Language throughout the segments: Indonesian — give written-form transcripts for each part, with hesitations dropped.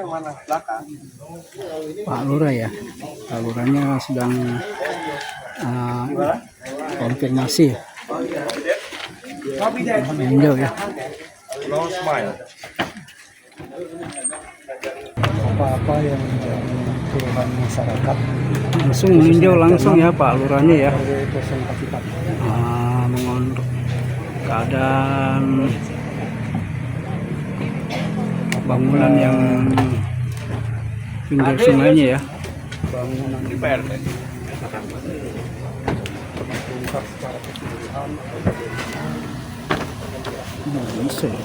yang mana? Belakang. Pak Lurah ya. Pak Lurahnya sedang konfirmasi. Meninjau ya. No smile. Apa-apa yang menjadi keluhan masyarakat Langsung meninjau langsung ya Pak Lurahnya ya. presentasi Pak. Mengontrol keadaan bangunan yang pinggir sungainya ya. Bangunan Di PRT. terungkap secara keseluruhan. Bisa ya.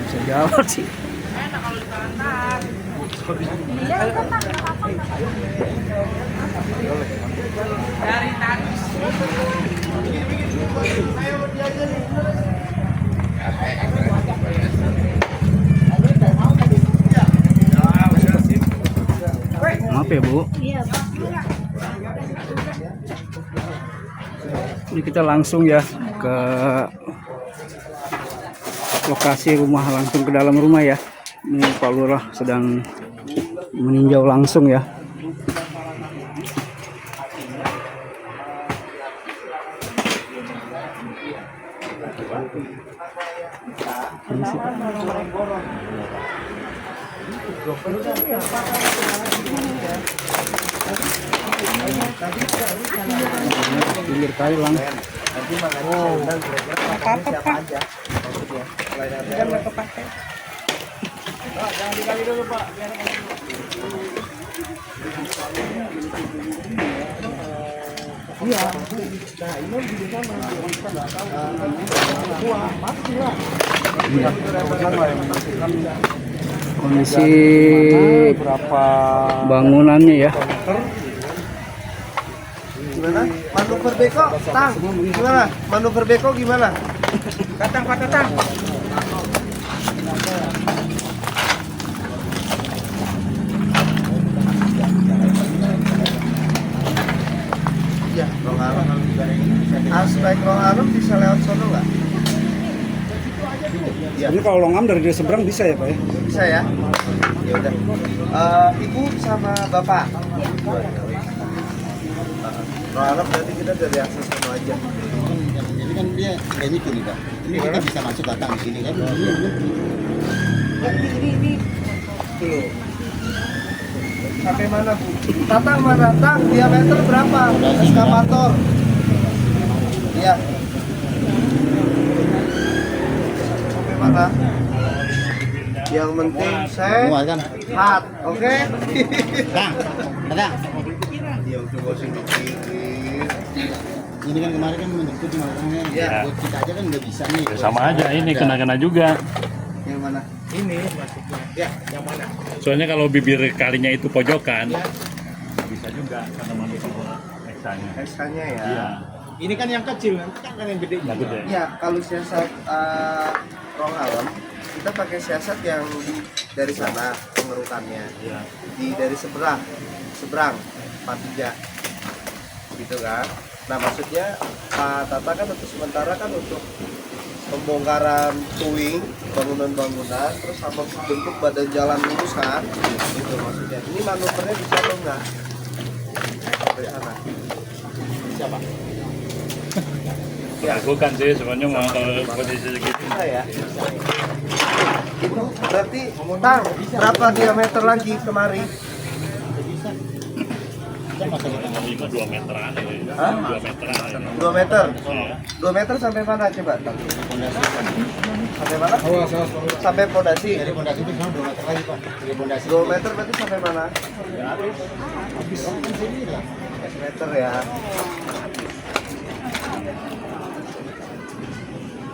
Bisa jawab sih. Maaf ya Bu. Ini kita langsung ya ke lokasi rumah, langsung ke dalam rumah ya. Ini Pak Lurah sedang meninjau langsung ya. Pinggir kali langsung. Apa-apa Pak. Jangan nggak kepake. Jangan dikali dulu Pak. Iya. Nah, ini di sana kita nggak tahu. Wah, pasti lah. Kondisi Berapa bangunannya ya. Gimana? Manuver beko, Tang. Gimana? Manuver beko gimana? Datang Pak, datang. Iya, Rong Alam. Aspek Rong Alam bisa lewat sono nggak? Iya. Ini kalau longam dari seberang bisa ya Pak ya? Bisa ya? Ya udah. Ibu sama Bapak. Rong Alam berarti kita dari akses sono aja. Jadi kan dia kayak gitu nih Pak. Ini kita bisa masuk datang di sini kan. Ini. Tuh. Sampai mana Bu? Tatang mana? Tang, diameter berapa? Eskavator. Iya. Sampai mana? Yang penting Semua kan. sehat, oke? Nah, ada. Dia udah bosan dikit. Ini kan kemarin kan menjemput cuma orangnya. Ya. Buat kita aja kan udah bisa nih. Sama aja ini kena-kena juga. Yang mana? Ini maksudnya. Ya, yang mana? Soalnya kalau bibir kalinya itu pojokan, bisa juga karena manusia eksanya. Eksanya ya. Iya, Ini kan yang kecil, nanti kan yang gede. nggak gede. Iya, kalau siasat Rong Alam, kita pakai siasat yang dari sana pengerukannya. Iya. Dari seberang Patiga, gitu kan. Nah maksudnya Pak Tata kan untuk sementara kan untuk pembongkaran tuing bangunan-bangunan, terus sama bentuk badan jalan lurus kan, gitu maksudnya. Ini manuvernya bisa atau enggak? Dari sana. Siapa? Ya, Bukan sih sebenarnya mau kalau posisi segitu. bisa ya. Itu berarti Tang, berapa diameter lagi kemari? Kita masa kita nggak 2 meteran ya. Hah? 2 meteran. 2 meter. Iya. 2 meter sampai mana coba, Tang? fondasi. Sampai mana? Awas. Sampai pondasi. Dari fondasi itu sekarang 2 meter lagi Pak. Dari fondasi. 2 meter berarti sampai mana? Habis kan sini lah. 1 meter ya.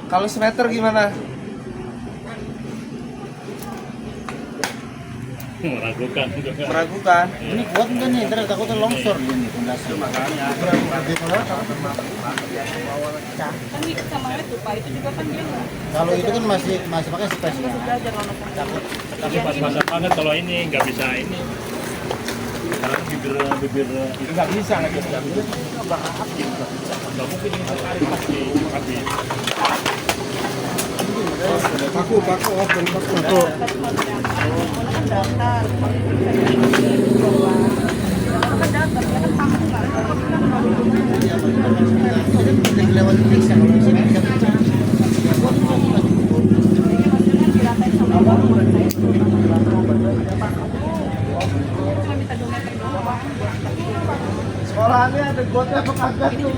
Kalau semeter gimana? Meragukan juga. Meragukan. Ini kuat enggak nih? Ntar takutnya longsor ini fondasi. Makanya. Kan di sama itu Pak, itu juga kan dia nggak Kalau itu kan masih pakai space ya. belajar lono Tapi pas-pasan banget kalau ini nggak bisa ini. bibir Nggak bisa lagi. Nggak mungkin ini tarik pasti habis. Paku. Lewat bisa kalau di sini bisa baca. Sekolahannya ada gotnya apa kagak tuh?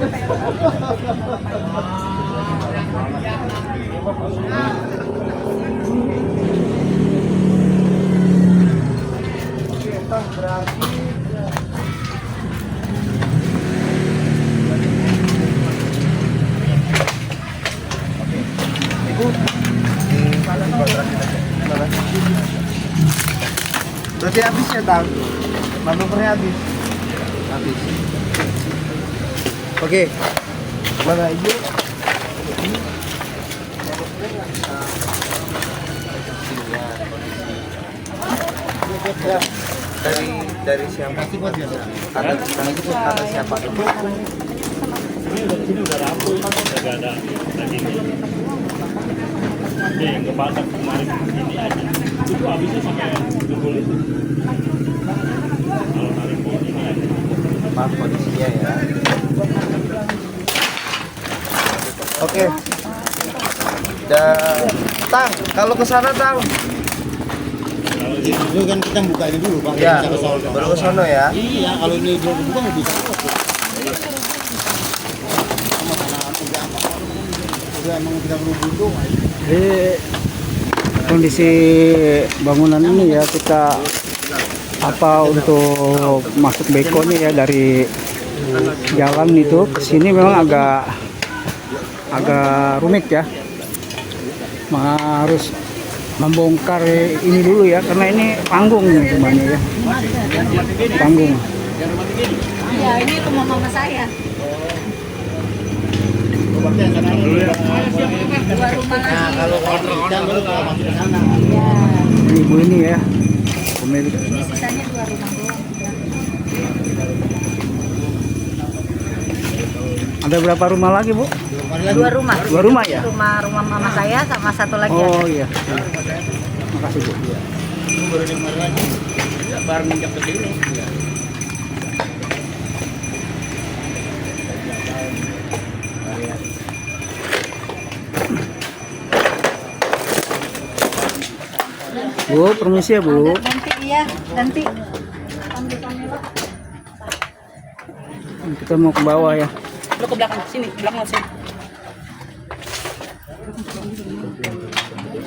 Berarti habis ya, Tang? Manuvernya habis? Habis. Oke. Mana ibu? Ya. Dari siapa? Ada siapa? Ini udah rapuh, udah ada dagingnya. Yang kebakar kemarin ini aja. Itu habisnya sampai jebol itu. Kalau narik ini aja. Maaf kondisinya ya. Oke. Tang, kalau ke sana Tang. Itu kan kita buka ini dulu, Pak. Ya, Bisa ke sono. baru ke sono ya. Iya, kalau ini belum dibuka nggak bisa. Sama karena udah emang kita perlu butuh. Jadi kondisi bangunan ini ya kita untuk masuk bekonya ya dari jalan itu ke sini memang agak rumit ya. Harus membongkar ini dulu ya karena ini panggung gimana ya. Panggung. Ya, ini rumah mama saya. Dua rumah. Nah, kalau kita baru masuk ke sana. Ya, Ibu ini ya pemilik. ini sisanya 2 rumah doang. Ada berapa rumah lagi, Bu? 2 rumah. 2 rumah ya? Rumah mama saya sama satu lagi. Oh iya. Makasih, Bu. Baru minjak ke sini. Bu, permisi ya, Bu. Nanti iya, nanti. Kita mau ke bawah ya. Lu ke belakang sini, belakang sini.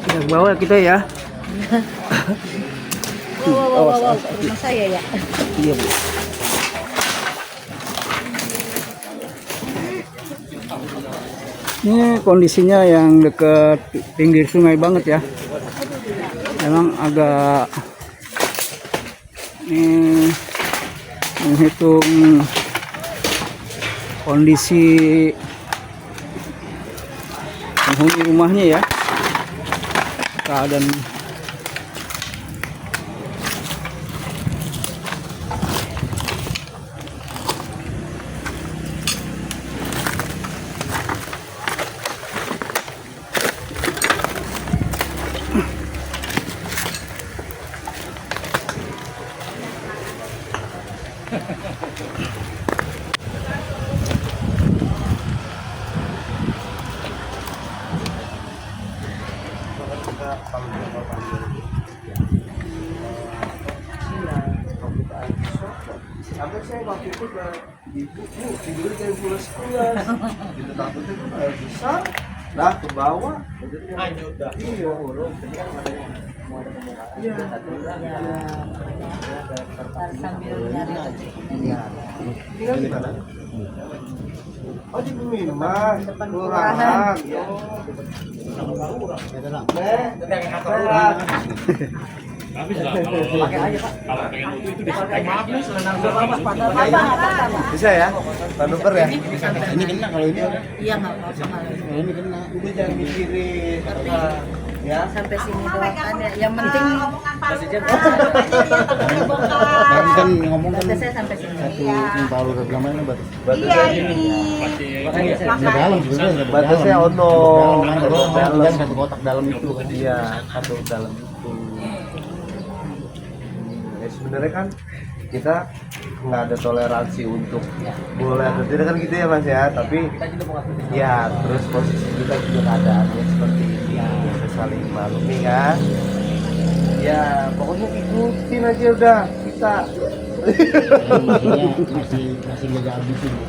Kita ke bawah kita ya. Wow, rumah saya ya. Iya, Bu. Ini kondisinya yang dekat pinggir sungai banget ya. Memang agak ini menghitung kondisi penghuni rumahnya ya. Keadaan Sampai saya waktu itu ke ibu, tidur kayak bulan 11. Gitu takutnya kan air besar, lah ke bawah. Iya, urut. Iya. Sambil nyari Iya. Tinggal di mana? Oh di Bumiman, kelurahan. Habis lah kalau pengen itu di Bisa ya? Manuver ya? Ini kena kalau ini. Iya, nggak apa-apa. Kalau ini kena. Ini jangan mikirin apa Ya. Sampai sini doang ada. Yang penting Tadi kan ngomong kan batasnya sampai sini. satu yang baru reklamannya batas. Batasnya gini. Di dalam sebenarnya Batasnya ono. dalam satu kotak dalam itu kan. Iya, satu dalam itu. Ya sebenarnya kan kita nggak ada toleransi untuk boleh atau tidak kan gitu ya Mas ya, tapi ya terus posisi kita juga keadaannya seperti ini ya, kita saling maklumi kan ya, pokoknya ikutin aja udah kita. Maksudnya masih jaga habis ini.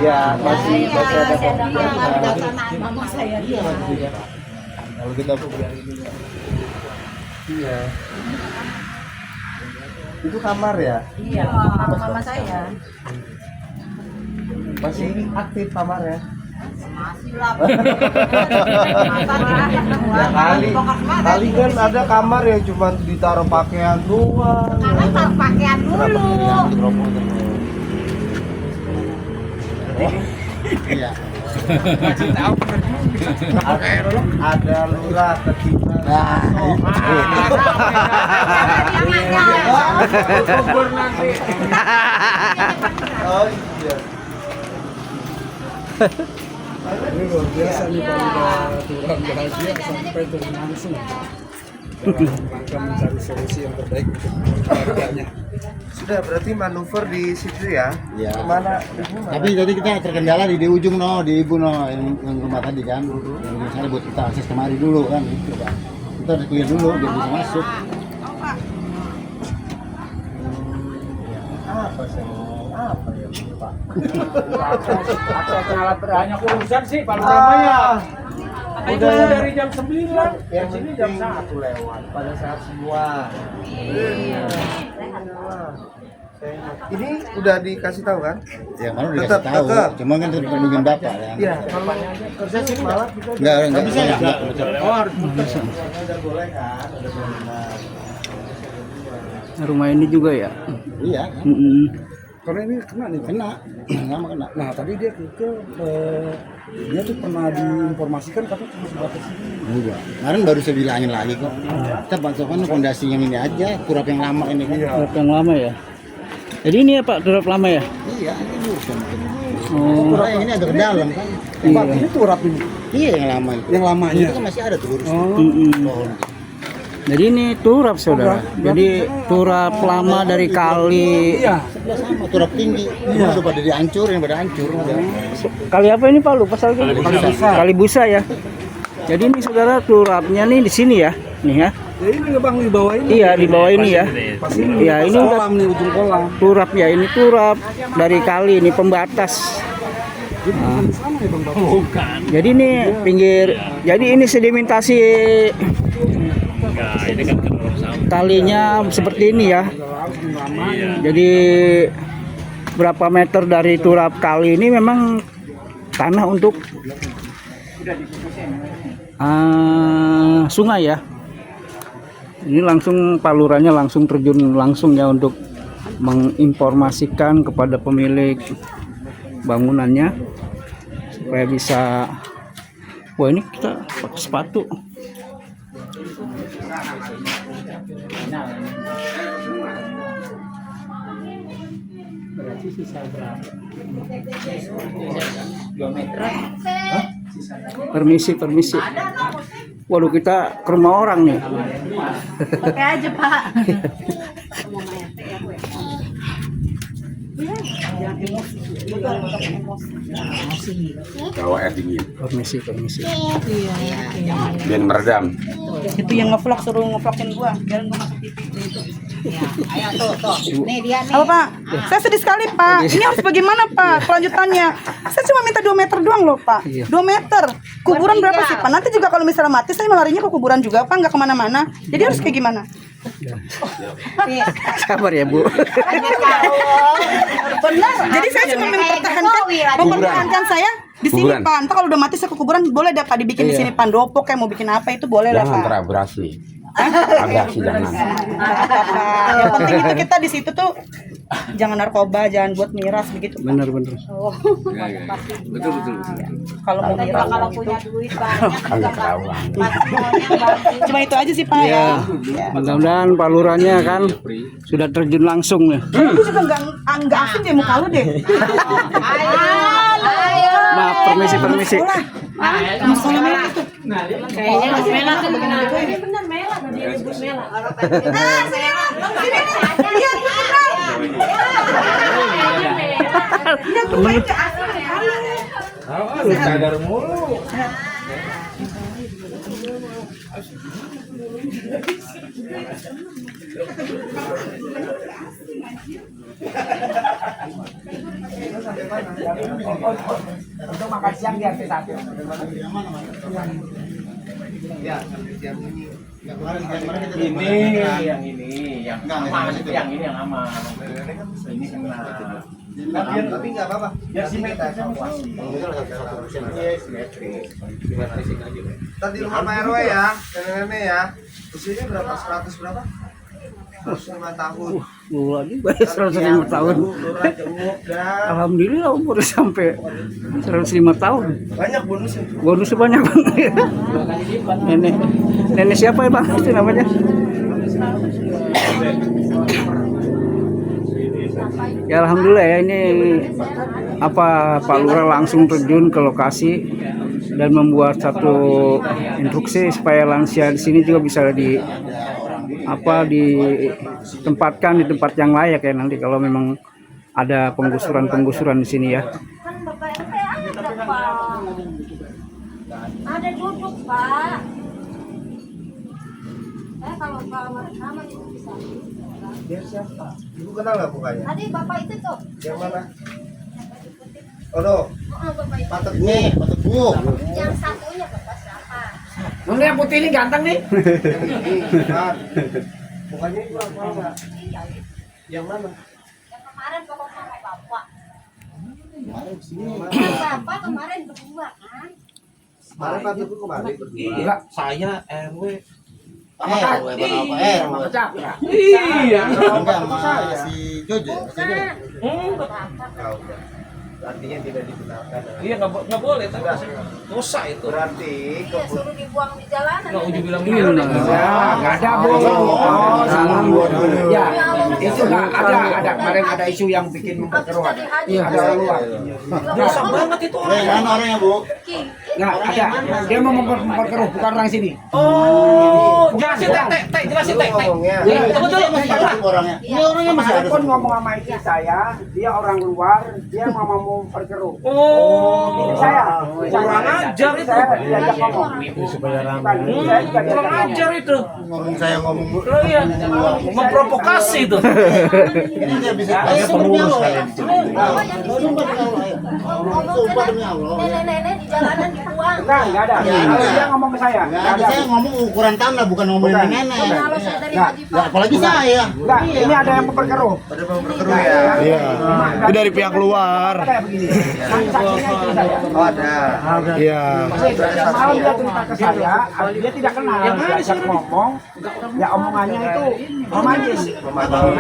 Ya masih ada Mama saya dia. Kalau kita iya. Itu kamar ya? Iya, mama saya. Masih aktif kamarnya? Masih lah. Ya kali kan ada kamar yang cuma ditaruh pakaian doang. Karena taruh pakaian dulu. iya. Ada lurah ketimbang. Kubur nanti. Oh iya. Ini luar biasa nih Pak Turun bahagia sampai turun langsung dalam rangka mencari solusi yang terbaik untuk keluarganya. Sudah berarti manuver di situ ya? Iya. Mana? Tapi tadi kita terkendala di ujung di ibu yang rumah tadi kan. Yang misalnya buat kita akses kemari dulu kan gitu Pak. Kita harus clear dulu biar bisa masuk. Apa sih? Apa ya Pak? Akses alat banyak urusan sih Pak Ramaya. Udah dari jam 9, Yang sini jam jam 1 lewat pada saat semua. Iya. Ini udah dikasih tahu kan? Ya mana udah Tetap, dikasih tahu. tetap. Cuma kan tetap perlindungan Bapak ya. Iya. Kalau kerja sih malah kita Enggak bisa ya. udah boleh kan? Udah boleh. Rumah ini juga ya. Iya kan. Karena ini kena nih Pak. Lama kena. Nah tadi dia dia tuh pernah diinformasikan katanya cuma sebatas ini. Enggak. Kemarin baru saya bilangin lagi kok. Kita patokan fondasi yang ini aja, turap yang lama ini kan. Turap yang lama ya. Jadi ini ya Pak, turap lama ya? Iya, ini urusan. Oh, Turap yang ini agak ke dalam kan. Pak, ini turap ini. Iya yang lama itu. Yang lamanya. Itu kan masih ada tuh urusan. Pohon. jadi ini turap saudara. Jadi turap lama dari kali. Iya. Sebelah sama turap tinggi. Iya. Udah pada dihancurin, pada hancur. Udah. Kali apa ini Pak? Lupa saya. Kali busa ya. Jadi ini saudara turapnya nih di sini ya. Nih ya. Ya ini nggak Bang di bawah ini. Iya di bawah ini ya. Pas ini. Iya ini udah kolam nih ujung kolam. turap ya. Ini turap dari kali ini pembatas. Bukan sana ya Bang Bapak. Bukan. Jadi ini pinggir. Jadi ini sedimentasi Enggak, ini kan sama. kalinya seperti ini ya. Jadi berapa meter dari turap kali ini memang tanah untuk sungai ya. Ini langsung palurannya langsung terjun langsung ya untuk menginformasikan kepada pemilik bangunannya supaya bisa. Wah ini kita pakai sepatu. Berarti sisa berapa? 2 meter. Permisi. Waduh kita ke rumah orang nih. Pakai aja Pak. Bawa air dingin Permisi. biar meredam. Itu yang ngevlog suruh ngevlogin gua biar gua masuk TV itu. Ayo tuh. Nih dia nih. Halo Pak, saya sedih sekali Pak. Ini harus bagaimana Pak kelanjutannya? Saya cuma minta 2 meter doang loh Pak. 2 meter. Kuburan berapa sih Pak? Nanti juga kalau misalnya mati saya melarinya ke kuburan juga Pak, nggak kemana-mana. Jadi harus kayak gimana? Sabar ya Bu. Benar. Jadi saya cuma mempertahankan saya di sini Kuburan. Pak. Entah kalau udah mati saya ke kuburan boleh deh Pak dibikin di sini pandopo kayak mau bikin apa itu boleh lah Jangan Pak. terabrasi. Agak sih jangan. Yang penting itu kita di situ tuh jangan narkoba, jangan buat miras begitu. Bener-bener. Betul. Kalau mau miras Kalau gitu. punya duit banyak Agak tahu. Cuma itu aja sih Pak ya. Mudah-mudahan Pak Lurahnya kan sudah terjun langsung nih. Aku juga nggak asing deh muka lu deh. Maaf, permisi. Masalah merah itu. Kayaknya Mela tuh benar. Ini benar Mela, dia nyebut Mela. Sadar mulu. Untuk makan siang di RT 1. Ya, sampai siang ini. Yang kemarin kita Yang ini yang aman. Yang ini yang aman. Ini kena. Tapi nggak apa-apa. Biar simetris. Iya, simetris. Ntar di rumah Pak RW ya, nenek-nenek ya. Usianya berapa? 100 berapa? 105 tahun. Lurah juga 105 tahun. Lurah jenguk dah. Alhamdulillah umur sampai 105 tahun. Banyak bonusnya. Bonusnya banyak banget. Nenek siapa ya Bang? Itu namanya? Ya alhamdulillah ya ini Pak Lurah langsung terjun ke lokasi dan membuat satu instruksi supaya lansia di sini juga bisa ditempatkan di tempat yang layak ya nanti kalau memang ada penggusuran di sini ya. Kan Bapak RT ada Pak. Ada duduk Pak. Kalau nama itu bisa. Dia siapa? Ibu kenal nggak mukanya? Tadi Bapak itu tuh. Yang mana? Oh no, Bapak itu. Pak Teguh. Nih, Pak Teguh. Yang satunya Bapak siapa? Nona yang putih ini ganteng nih. Kan. Mukanya kurang tahu nggak? Yang mana? Yang kemarin pokoknya sama Bapak. Kemarin sini. Bapak kemarin berdua kan? Kemarin Pak Teguh kemarin berdua. Enggak, Saya RW. pecah. Iya. Enggak sama si Jojo. Tahu nggak? Artinya tidak dibenarkan. Iya nggak boleh. Tapi dosa itu. Berarti Iya suruh dibuang di jalanan. Nggak ujung bilang Iya, Ya, nggak ada Bu. Oh, salah Bu. Ya, itu nggak ada. Kemarin ada isu yang bikin memperkeruh ada. Iya. Ada orang luar. dosa banget itu orang. Mana orangnya, Bu? Nggak ada. Dia mau memperkeruh, bukan orang sini. Oh, jelasin teh, jelasin teh. ngomongnya. Betul Mas Pak. Orangnya. Ini orangnya masih ada. Pun ngomong sama istri saya, dia orang luar, dia mau memperkeruh. Oh, Saya kurang ajar itu. Saya diajak ngomong. Saya juga Kurang ajar itu. Ngomong saya ngomong. Lo iya memprovokasi itu. Ini nggak bisa. Ada pengurus kalian. Sumpah demi Allah. Nenek-nenek di jalanan dibuang. Nggak ada. Kalau dia ngomong ke saya, Nggak ada. Saya ngomong ukuran tanah bukan ngomongin nenek. Kalau saya dari Nggak. Haji Nggak, apalagi saya. Enggak, ini ada yang memperkeruh. Pada mau berkeruh ya. Iya. Itu dari pihak luar. Kayak begini. Saksinya itu saya. Oh ada. Iya. Malam dia cerita ke saya, dia tidak kenal. Diajak ngomong, ya omongannya itu romantis. Provokator.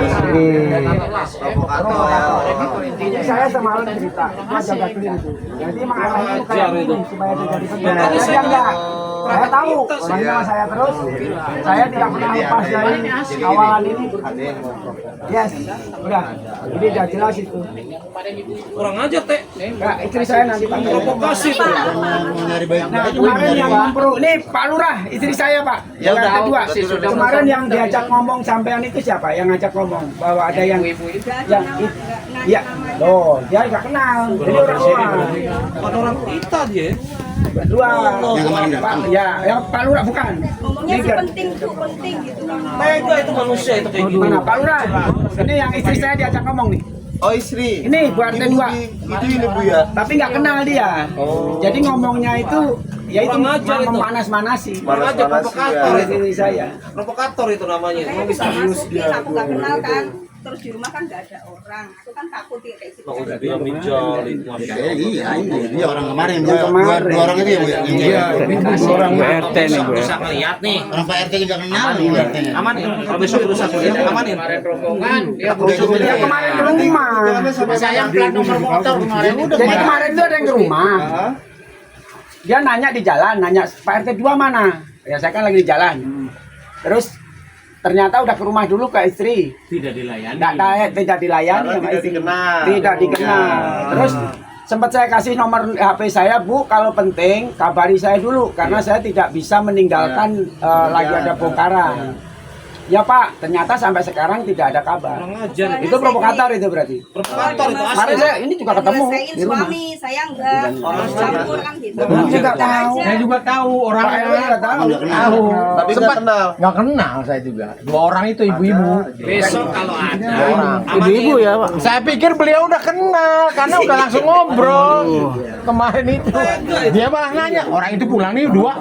Jadi saya semalam cerita, dia jaga clear itu. Jadi emang anaknya itu kayak gini, supaya dia jadi penjaga. Dia enggak. Saya tahu, orangnya sama saya terus. Saya tidak pernah lepas dari awalan ini. Yes, udah. Jadi udah jelas itu. Kurang ajar teh. Enggak, istri saya nanti panggil. Provokasi tuh. Mau nyari baik. Nah, kemarin yang ini Pak Lurah, istri saya Pak. Ya udah, Yang kedua, sudah. kemarin yang diajak ngomong sampean itu siapa? Yang ngajak ngomong bahwa ada yang ya, loh, dia nggak kenal. Jadi orang luar. Bukan orang kita dia. Dua. Yang kemarin Pak, ya, yang Pak Lurah bukan. Ngomongnya Tiga. penting tuh, penting gitu. Tega itu manusia itu kayak gitu. Mana Pak Lurah? Ini yang istri saya diajak ngomong nih. Oh istri. Ini buat Ibu dua. Itu ini Bu ya. Tapi nggak kenal dia. Jadi ngomongnya itu, ya itu Kurang ajar itu. memanas-manasi. Kurang ajar provokator itu. Istri saya. Provokator itu namanya. Emang bisa Masuk nih, aku gak kenal kan. terus di rumah kan nggak ada orang. Aku kan takut ya kayak gitu. Iya, ini orang kemarin, dua orang itu ya Bu ya. Iya, orang RT nih Bu ya. Lihat nih. Orang Pak RT juga kenal nih RT-nya. Aman. Kalau besok rusak lihat amanin. Kemarin rombongan. Dia Dia kemarin ke rumah. sayang plat nomor motor kemarin. Jadi kemarin tuh ada yang ke rumah. Dia nanya di jalan, nanya Pak RT 2 mana? Ya saya kan lagi di jalan. Terus ternyata udah ke rumah dulu ke istri. Tidak dilayani. Tidak dilayani Karena sama tidak istri. dikenal. Tidak dikenal. Terus sempat saya kasih nomor HP saya, Bu, kalau penting kabari saya dulu karena saya tidak bisa meninggalkan lagi ada bongkaran. Ya Pak, ternyata sampai sekarang tidak ada kabar. Itu provokator itu berarti. Provokator itu Kemarin saya ini juga ketemu Ngerasain di rumah. suami, saya enggak campur kan gitu. Saya juga tahu. Saya juga tahu orangnya. Pak RW juga tahu. Tahu. Tapi nggak kenal. Nggak kenal saya juga. Dua orang itu ibu-ibu. Besok kalau ada orang. Ibu-ibu ya Pak. Saya pikir beliau udah kenal karena udah langsung ngobrol. Kemarin itu dia malah nanya orang itu pulang nih dua.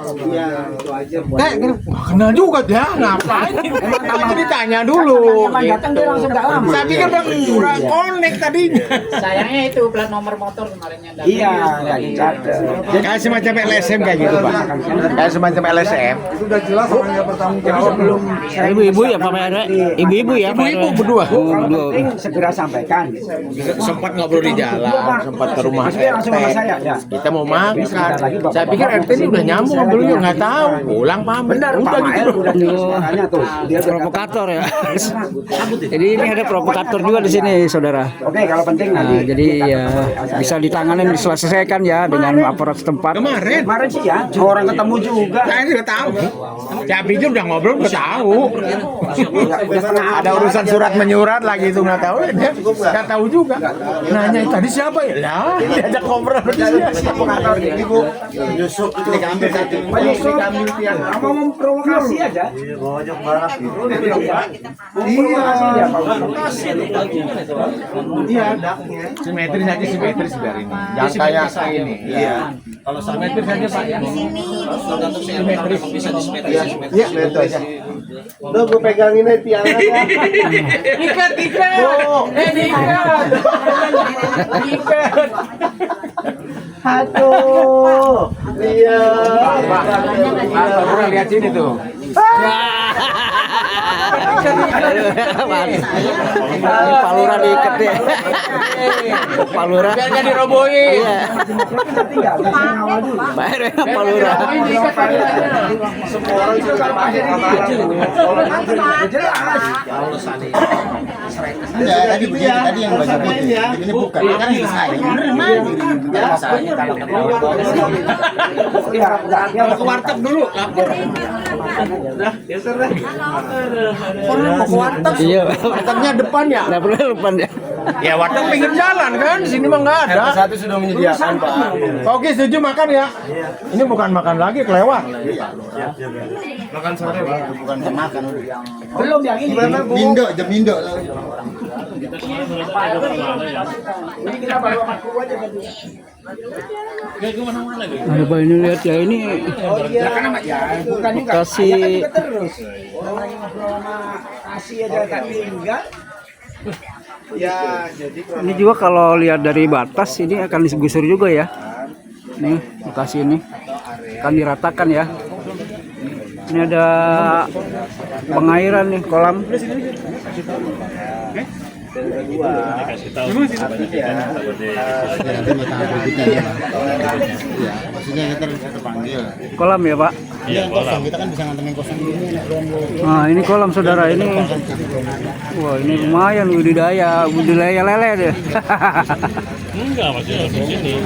Nggak kenal juga dia ngapain? Tapi ditanya dulu. Datang dia langsung dalam. Saya pikir udah connect tadinya. Sayangnya itu plat nomor motor kemarinnya. Iya, ya dicatat. Kayak semacam LSM kayak gitu Pak. Kayak semacam LSM. Ibu-ibu ya Pak RW. Ibu-ibu ya Pak RW. Ibu-ibu berdua. Kalau penting segera sampaikan. Sempat ngobrol di jalan, sempat ke rumah Terus dia langsung sama saya. Ya. Kita mau makan. Saya pikir RT ini udah nyambung ngobrolnya nggak tahu. Pulang pamit. Benar, Pak Udah Mael gitu. udah makanya tuh. Dia Provokator ya. Jadi ini ada provokator juga di sini, saudara. Oke, kalau penting Nah, nanti. jadi ya bisa ditanganin, diselesaikan ya dengan aparat setempat. Kemarin sih ya, orang ketemu juga. Saya juga tahu. Saya pikir udah ngobrol udah tahu. Ada urusan surat menyurat lagi itu nggak tahu. Dia nggak tahu juga. Nanya tadi siapa ya? Lah, diajak ngobrol sama dia. Ibu Yusuf itu diambil satu. Diambil tiang. Mau memprovokasi aja. Bojok barat gitu. Memprovokasi dia, Pak. Iya, daknya. Simetris aja simetris biar ini. Jangan kayak ini. Iya. Kalau simetris aja Pak ya. Simetris bisa Iya, itu aja. Udah gue pegangin aja tiang aja. Ikat. Ikat. Aduh. Iya. Pak Lurah lihat sini tuh. Pak Lurah diikat deh. Pak Lurah. Biar nggak dirobohin. Iya. Pak RW Pak Lurah. Semua orang juga pakai Enggak, tadi begini, tadi yang baju putih. Ini bukan, kan ini saya. Bener mana? Ke warteg dulu. Iya. Wartegnya depan ya. Nggak perlu depan ya. Ya warteg pinggir jalan kan. Di sini mah nggak ada. Satu sudah menyediakan, Pak. Oke, setuju makan ya. Ini bukan makan lagi, kelewat. Makan sore, Pak. Bukan makan. Belum yang ini. Mindo, jam Mindo. Ini kita baru makan kuah aja tadi. Ada Pak ini lihat ya ini Bukan juga. Kasih- Ayah kan juga terus. Orang lagi ngobrol sama Kasih aja kan tinggal. Ya, jadi ini juga kalau lihat dari batas ini akan digusur juga ya. Nih lokasi ini akan diratakan ya. Ini ada pengairan nih kolam. Dikasih tahu. Nanti mau tanggal berikutnya ya. Iya, maksudnya kita terpanggil. Kolam ya Pak. Iya, kosong. Kita kan bisa ngantengin kosong ini. Nah ini kolam saudara ini. Wah ini lumayan budidaya lele deh. Enggak, maksudnya di sini.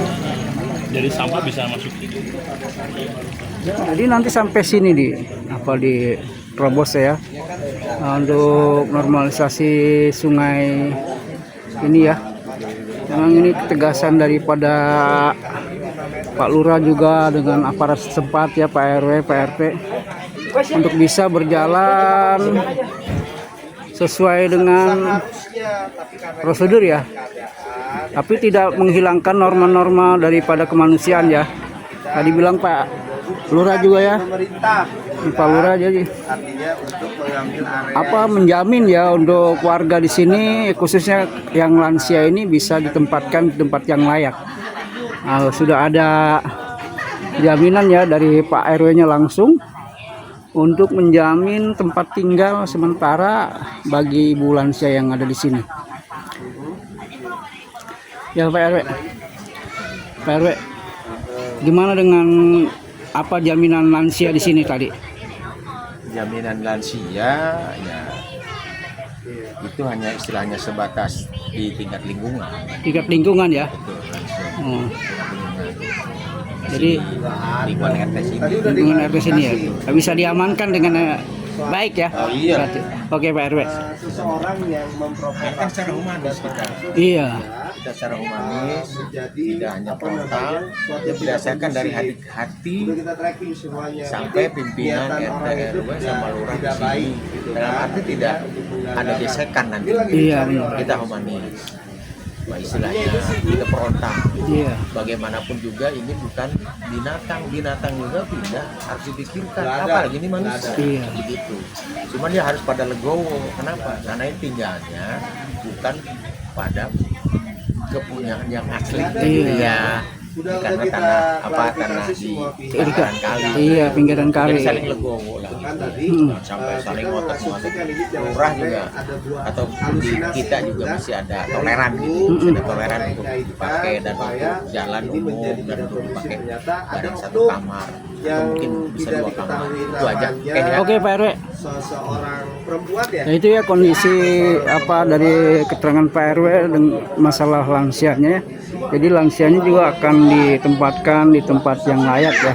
Jadi sampah bisa masuk sini. Jadi nanti sampai sini di terobos ya. Nah, untuk normalisasi sungai ini ya. Memang ini ketegasan daripada Pak Lurah juga dengan aparat setempat ya, Pak RW, Pak RT untuk bisa berjalan sesuai dengan prosedur ya. Tapi tidak menghilangkan norma-norma daripada kemanusiaan ya. Tadi bilang Pak Lurah juga ya. pemerintah Pak Lurah jadi artinya untuk mengambil area apa menjamin ya untuk warga di sini khususnya yang lansia ini bisa ditempatkan di tempat yang layak. Nah, sudah ada jaminan ya dari Pak RW-nya langsung untuk menjamin tempat tinggal sementara bagi ibu lansia yang ada di sini. Ya Pak RW. Pak RW, gimana dengan apa jaminan lansia di sini tadi? Jaminan lansia ya itu hanya istilahnya sebatas di tingkat lingkungan. Tingkat lingkungan ya. Betul, lansia. Oh. Jadi Lingkungan RT sini. lingkungan RT sini ya bisa diamankan dengan baik ya. Oh, iya. Berarti. Oke Pak RW. seseorang yang Kan memprovokasi secara humanis kita. Iya. Kita secara humanis tidak hanya frontal, ya berdasarkan dari hati kita tracking semuanya sampai pimpinan RT RW sama lurah di sini. Dalam arti tidak ada gesekan nanti. Iya benar. Kita humanis. Nah, istilahnya kita frontal. Iya. Bagaimanapun juga ini bukan binatang juga tidak harus dipikirkan. Apalagi ini manusia. Iya. Begitu. Cuman dia harus pada legowo. Kenapa? Karena ini tinggalnya bukan pada kepunyaan yang asli. Iya. Karena tanah di pinggiran kali. Iya, pinggiran kali. Jadi saling legowo lah. Sampai saling ngotot-ngotot. Lurah juga atau di kita juga masih ada toleran gitu. Masih ada toleran untuk dipakai dan untuk jalan umum dan untuk dipakai bareng satu kamar. Atau mungkin bisa 2 kamar. Itu aja. Oke ya. Oke Pak RW. seorang perempuan ya. Nah, itu ya kondisi apa dari keterangan Pak RW dengan masalah lansianya ya. Jadi lansianya juga akan ditempatkan di tempat yang layak ya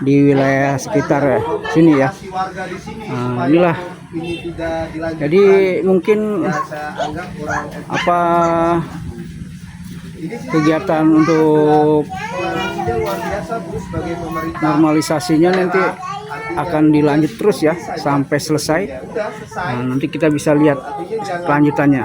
di wilayah sekitar ya, sini ya. Warga di sini Nah, inilah. ini tidak dilanjutkan. Jadi mungkin Saya anggap kurang apa kegiatan untuk toleransinya luar biasa Bu sebagai pemerintah. normalisasinya nanti akan dilanjut terus ya sampai selesai. Udah selesai. Nah, nanti kita bisa lihat kelanjutannya.